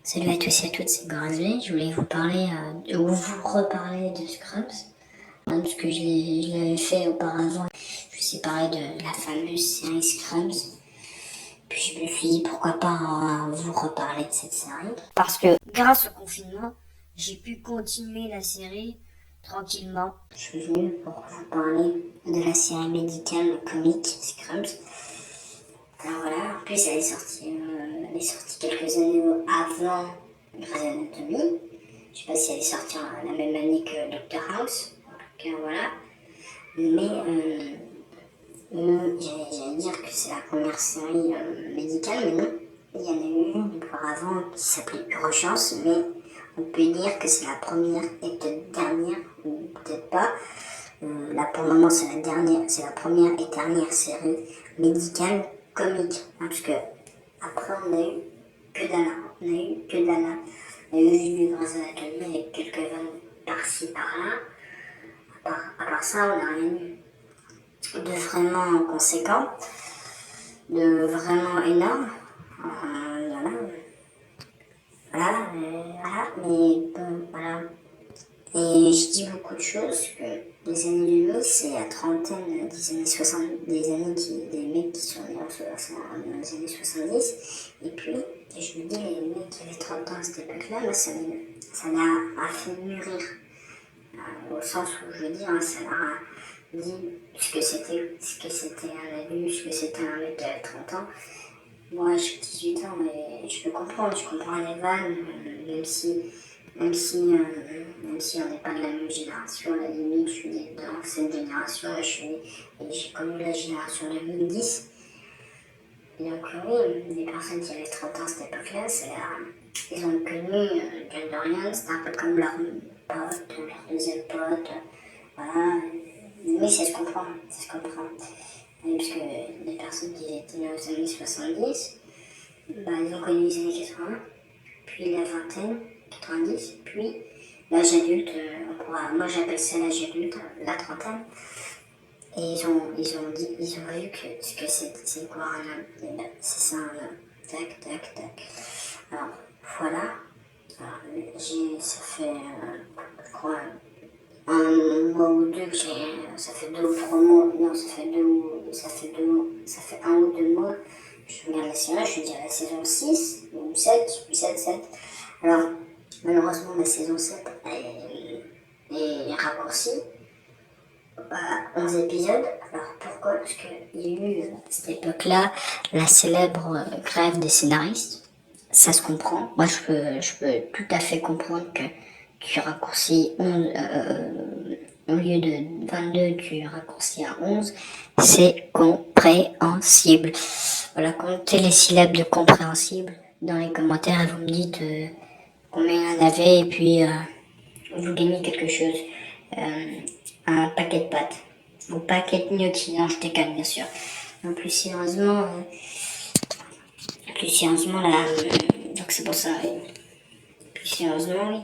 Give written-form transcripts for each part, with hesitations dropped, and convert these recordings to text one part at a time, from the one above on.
Salut à tous et à toutes, c'est Gorazley. Je voulais vous parler, ou vous reparler de Scrubs, parce que je l'avais fait auparavant. Je vous ai parlé de la fameuse série Scrubs. Puis je me suis dit pourquoi pas vous reparler de cette série. Parce que grâce au confinement, j'ai pu continuer la série tranquillement. Je suis venu pour vous parler de la série médicale comique Scrubs. Alors voilà, en plus elle est sortie quelques années avant Grey's Anatomy. Je sais pas si elle est sortie la même année que Doctor House. En tout cas, voilà. Mais j'allais dire que c'est la première série médicale, mais non. Il y en a eu une auparavant qui s'appelait Urgence, mais on peut dire que c'est la première et peut-être dernière, ou peut-être pas. Là pour le moment c'est la première et dernière série médicale comique. Hein, parce que après on a eu que Dana. On a eu Grey's Anatomy avec quelques vannes par-ci par-là. À part ça, on n'a rien eu de vraiment conséquent, de vraiment énorme. Voilà, mais bon, voilà. Et je dis beaucoup de choses, que les années 2000, c'est la trentaine des années 60, des mecs qui sont nés dans les années 70. Et puis, je me dis, les mecs qui avaient 30 ans à cette époque-là, ça l'a fait mûrir. Au sens où je veux dire, ça leur a dit ce que c'était un adulte, ce que c'était un mec qui avait 30 ans. Moi j'ai 18 ans, mais je peux comprendre, je comprends les vannes, même si on n'est pas de la même génération, à la limite, je suis de l'ancienne génération, j'ai connu la génération 2010. Donc oui, les personnes qui avaient 30 ans à cette époque-là, ils ont connu John Dorian, c'était un peu comme leur pote, leur deuxième pote, voilà. Mais ça se comprend. Parce que les personnes qui étaient nées aux années 70, ils ont connu les années 80, puis la vingtaine, 90, puis l'âge adulte, moi j'appelle ça l'âge adulte, la trentaine. Et ils ont vu que c'est quoi un homme. C'est ça un homme. Tac, tac, tac. Alors, voilà. Alors, ça fait, je crois, un mois ou deux que ça fait 2 ou 3 mois, non, ça fait 1 ou 2 mois, je regarde la série, je suis dire la saison 6 ou 7. Alors, malheureusement, la saison 7 est raccourcie. 11 épisodes. Alors pourquoi? Parce qu'il y a eu à cette époque-là la célèbre grève des scénaristes. Ça se comprend. Moi je peux tout à fait comprendre que tu raccourcis 11, au lieu de 22, tu raccourcis à 11. C'est compréhensible. Voilà, comptez les syllabes de compréhensible dans les commentaires et vous me dites combien il y en avait et puis vous gagnez quelque chose. Un paquet de pâtes. Ou paquet de gnocchi, non, je déconne bien sûr. Non, plus sérieusement, là, donc c'est pour ça, plus sérieusement, oui,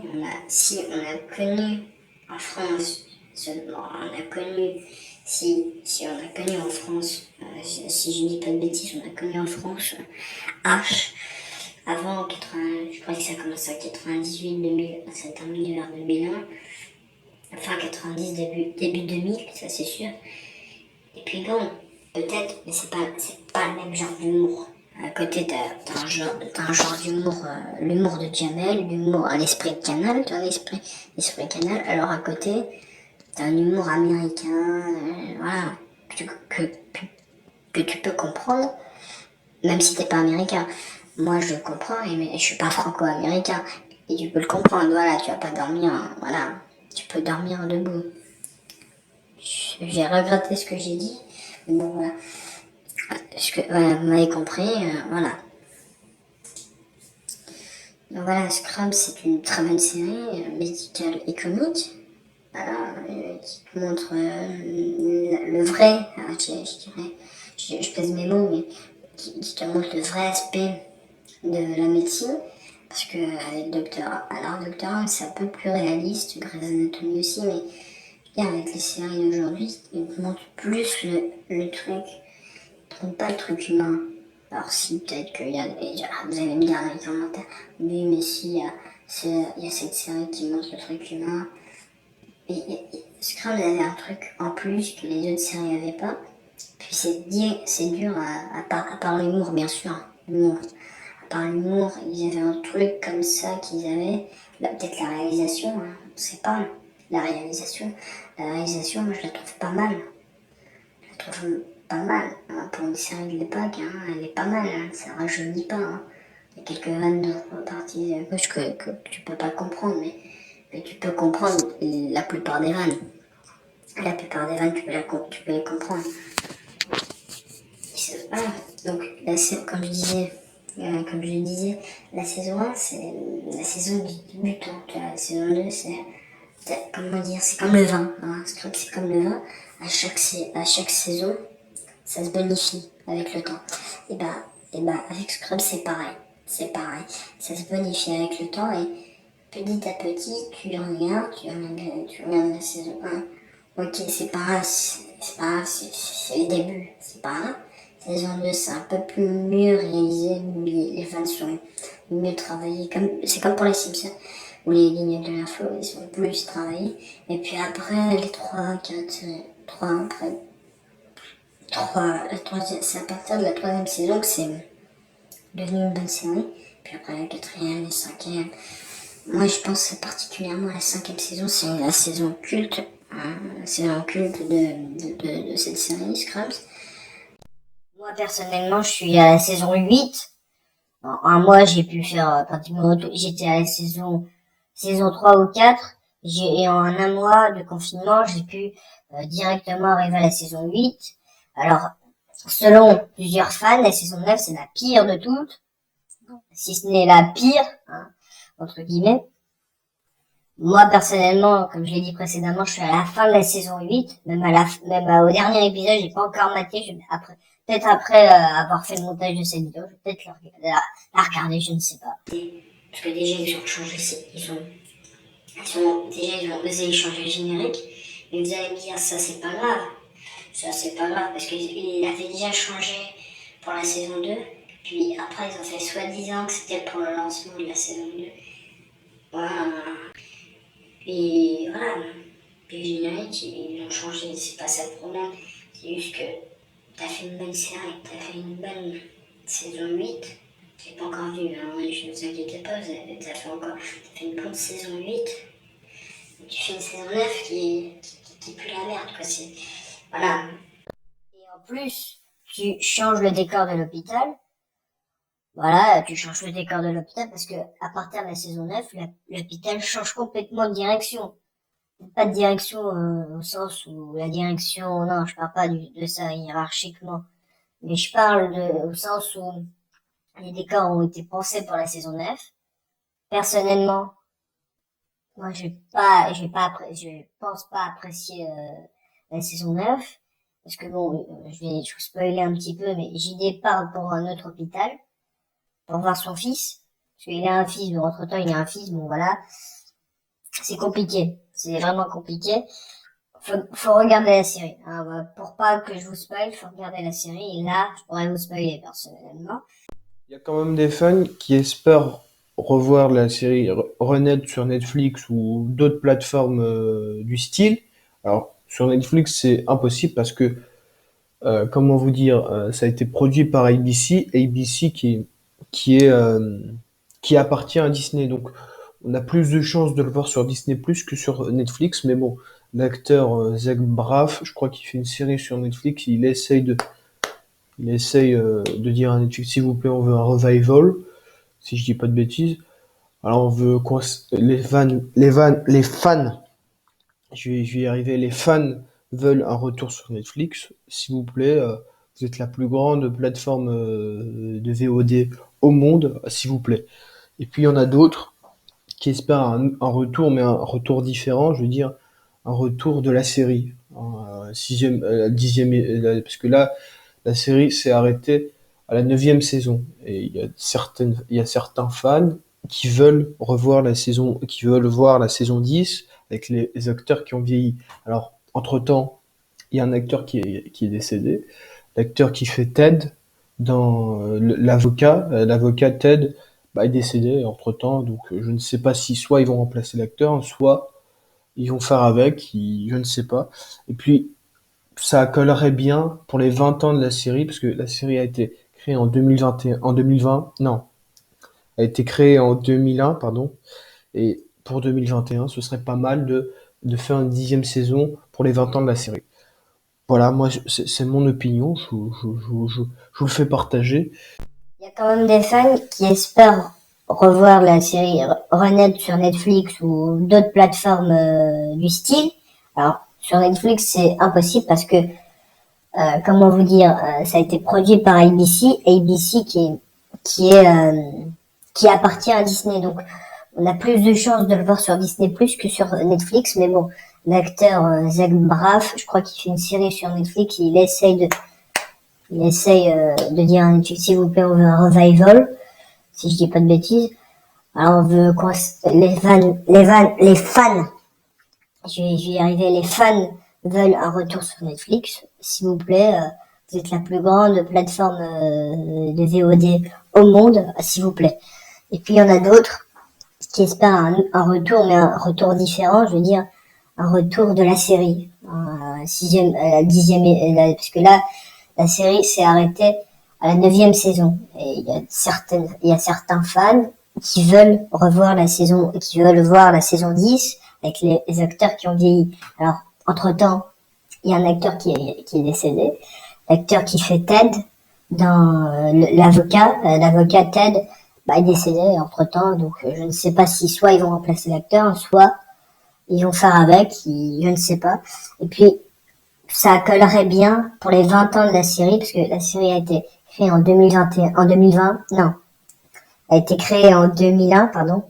si on a connu en France, seulement, on a connu, si on a connu en France, si je dis pas de bêtises, on a connu en France H, avant 80, je crois que ça commence à 98, 2000, ça termine vers 2001, fin 90, début 2000, ça c'est sûr. Et puis bon, peut-être, mais c'est pas le même genre d'humour. À côté, t'as un genre d'humour, l'humour de Jamel, l'humour à l'esprit de Canal, l'esprit Canal. Alors à côté, t'as un humour américain, voilà, que tu peux comprendre, même si t'es pas américain. Moi, je comprends, mais je suis pas franco-américain. Et tu peux le comprendre, voilà, tu vas pas dormir, voilà, tu peux dormir debout. J'ai regretté ce que j'ai dit, mais bon, voilà. Voilà, vous m'avez compris, voilà. Donc voilà, Scrubs, c'est une très bonne série, médicale et comique, voilà, qui te montre le vrai, je dirais, je pèse mes mots, mais qui te montre le vrai aspect de la médecine, parce que avec Docteur House, c'est un peu plus réaliste, Grey's Anatomy aussi, mais avec les séries d'aujourd'hui, ils te montrent plus le truc, ils te montrent pas le truc humain. Alors si peut-être qu'il y a, vous allez me dire dans les commentaires, oui mais si il y a cette série qui montre le truc humain, Scrubs avait un truc en plus que les autres séries n'avaient pas, puis c'est dur à part l'humour bien sûr, l'humour. À part l'humour, ils avaient un truc comme ça qu'ils avaient, peut-être la réalisation, hein, on sait pas, la réalisation, moi je la trouve pas mal. Je la trouve pas mal. Hein, pour une série de l'époque, hein, elle est pas mal. Hein, ça rajeunit pas. Hein. Il y a quelques vannes de reparties à gauche que tu peux pas comprendre, mais tu peux comprendre la plupart des vannes. La plupart des vannes, tu peux les comprendre. Voilà. Donc, comme je disais, la saison 1, c'est la saison du débutant. La saison 2, comment dire, c'est comme le vin. Hein. C'est comme le vin. À chaque saison, ça se bonifie avec le temps. Et bah avec Scrubs, c'est pareil. C'est pareil. Ça se bonifie avec le temps et petit à petit, tu regardes la saison 1. Ok, c'est pas grave, c'est le début, c'est pas grave. Saison 2, c'est un peu plus mieux réalisé, les fans sont mieux travaillés. C'est comme pour les Simpsons, où les lignes de l'info, ils sont plus travaillés. Et puis après, les 3, 4, 3, après, c'est à partir de la troisième saison que c'est devenu une bonne série. Puis après la quatrième, la cinquième. Moi je pense particulièrement à la cinquième saison, c'est la saison culte. Hein, la saison culte de cette série, Scrubs. Moi personnellement je suis à la saison 8. En un mois j'ai pu faire pratiquement tout. J'étais à la saison 3 ou 4. Et en un mois de confinement j'ai pu directement arriver à la saison 8. Alors, selon plusieurs fans, la saison 9 c'est la pire de toutes, si ce n'est la pire, hein, entre guillemets. Moi personnellement, comme je l'ai dit précédemment, je suis à la fin de la saison 8, même au dernier épisode, j'ai pas encore maté, peut-être après avoir fait le montage de cette vidéo, je vais peut-être la regarder, je ne sais pas. Parce que déjà ils ont changé, ils ont osé changer le générique, et vous allez me dire ça c'est pas grave. Ça, c'est pas grave, parce qu'il avait déjà changé pour la saison 2. Puis après, ils ont fait soi-disant que c'était pour le lancement de la saison 2. Voilà. Puis voilà. Puis le générique, ils ont changé. C'est pas ça le problème. C'est juste que t'as fait une bonne série, t'as fait une bonne saison 8. J'ai pas encore vu, hein. Je ne vous inquiétez pas, t'as fait une bonne saison 8. Et tu fais une saison 9 qui pue la merde, quoi. Voilà. Et en plus, tu changes le décor de l'hôpital. Voilà, tu changes le décor de l'hôpital parce que à partir de la saison 9, l'hôpital change complètement de direction. Pas de direction au sens où la direction, non, je parle pas de ça hiérarchiquement, mais je parle au sens où les décors ont été pensés pour la saison 9. Personnellement, moi je pense pas apprécier la saison 9 parce que bon, je vais vous spoiler un petit peu, mais JD part pour un autre hôpital pour voir son fils, parce qu'il a un fils, mais entre temps il a un fils, bon voilà, c'est compliqué, c'est vraiment compliqué. Faut regarder la série, hein. Pour pas que je vous spoil, faut regarder la série, et là, je pourrais vous spoiler personnellement. Il y a quand même des fans qui espèrent revoir la série renaître sur Netflix ou d'autres plateformes du style. Alors, sur Netflix, c'est impossible parce que, comment vous dire, ça a été produit par ABC, ABC qui appartient à Disney. Donc, on a plus de chances de le voir sur Disney Plus que sur Netflix. Mais bon, l'acteur Zach Braff, je crois qu'il fait une série sur Netflix, il essaye de dire à Netflix, s'il vous plaît, on veut un revival, si je dis pas de bêtises. Alors on veut quoi? Les fans, je vais y arriver, les fans veulent un retour sur Netflix, s'il vous plaît. Vous êtes la plus grande plateforme de VOD au monde, s'il vous plaît. Et puis il y en a d'autres qui espèrent un retour, mais un retour différent, je veux dire un retour de la série. Sixième, dixième, parce que là, la série s'est arrêtée à la neuvième saison. Et il y a certains fans qui veulent qui veulent voir la saison 10 avec les acteurs qui ont vieilli. Alors, entre-temps, il y a un acteur qui est décédé. L'acteur qui fait Ted, l'avocat Ted est décédé entre-temps, donc je ne sais pas si soit ils vont remplacer l'acteur, soit ils vont faire avec, je ne sais pas. Et puis, ça collerait bien pour les 20 ans de la série, parce que la série a été créée en 2021, en 2020, non, a été créée en 2001, pardon, et pour 2021, ce serait pas mal de faire une 10e saison pour les 20 ans de la série. Voilà, moi, c'est mon opinion, je vous le fais partager. Il y a quand même des fans qui espèrent revoir la série renaître sur Netflix ou d'autres plateformes du style. Alors, sur Netflix, c'est impossible parce que, comment vous dire, ça a été produit par ABC qui appartient à Disney. Donc, on a plus de chances de le voir sur Disney Plus que sur Netflix. Mais bon, l'acteur Zach Braff, je crois qu'il fait une série sur Netflix, il essaye de dire à Netflix, s'il vous plaît, on veut un revival, si je dis pas de bêtises. Alors on veut quoi, les fans, je vais y arriver, les fans veulent un retour sur Netflix, s'il vous plaît, vous êtes la plus grande plateforme de VOD au monde, s'il vous plaît. Et puis il y en a d'autres qui espèrent un retour, mais un retour différent, je veux dire, un retour de la série, parce que là, la série s'est arrêtée à la 9e saison. Et il y a certains fans qui veulent revoir la saison, qui veulent voir la saison 10 avec les acteurs qui ont vieilli. Alors, entre-temps, il y a un acteur qui est décédé. L'acteur qui fait Ted dans l'avocat Ted, est décédé entre-temps. Donc, je ne sais pas si soit ils vont remplacer l'acteur, soit ils vont faire avec, je ne sais pas. Et puis, ça collerait bien pour les 20 ans de la série, parce que la série a été créée en 2020, non, a été créée en 2001, pardon,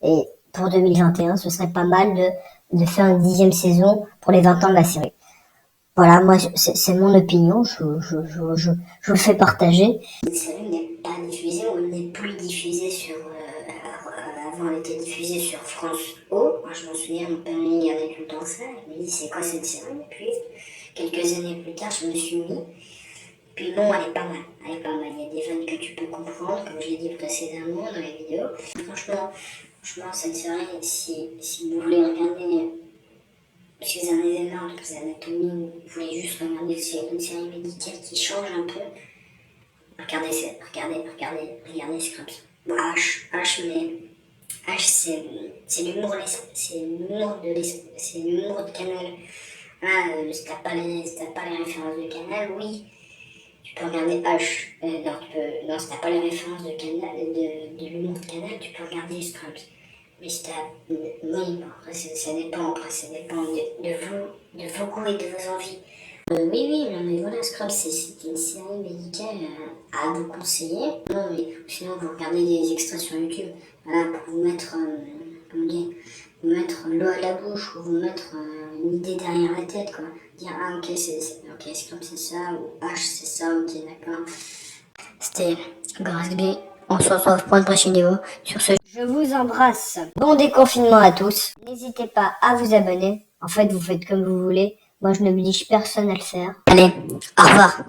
et pour 2021, ce serait pas mal de faire une 10e saison pour les 20 ans de la série. Voilà, moi, c'est mon opinion, je vous le fais partager. La série n'est pas diffusée ou n'est plus diffusée sur... avant, elle était diffusée sur France O. Moi, je m'en souviens, mon père me regardait tout le temps ça. Il me dit, c'est quoi cette série? Et puis, quelques années plus tard, je me suis mis. Puis non, elle est pas mal. Elle est pas mal. Il y a des vannes que tu peux comprendre, comme je l'ai dit précédemment dans les vidéos. Franchement, cette série, si vous voulez regarder... Parce que vous avez marre de l'anatomie, vous voulez juste regarder une série médicale qui change un peu. Regardez Scrubs. Bon, c'est l'humour de Canal. Si t'as pas les références de Canal, oui, tu peux regarder H. Non, si t'as pas les références de Canal, de l'humour de Canal, tu peux regarder Scrubs. Mais si t'as... Oui, bon, après, ça dépend de vos goûts et de vos envies. Oui, non, mais voilà, Scrubs, c'est une série médicale à vous conseiller. Non, mais sinon, vous regardez des extraits sur YouTube, voilà, pour vous mettre, vous mettre l'eau à la bouche, ou vous mettre une idée derrière la tête, quoi. Dire, ok, Scrubs, c'est ça, ou H, c'est ça, ok, d'accord. C'était Grasby. On se retrouve pour une prochaine vidéo. Sur ce, Je vous embrasse. Bon déconfinement à tous. N'hésitez pas à vous abonner. En fait, vous faites comme vous voulez. Moi, je n'oblige personne à le faire. allez, au revoir.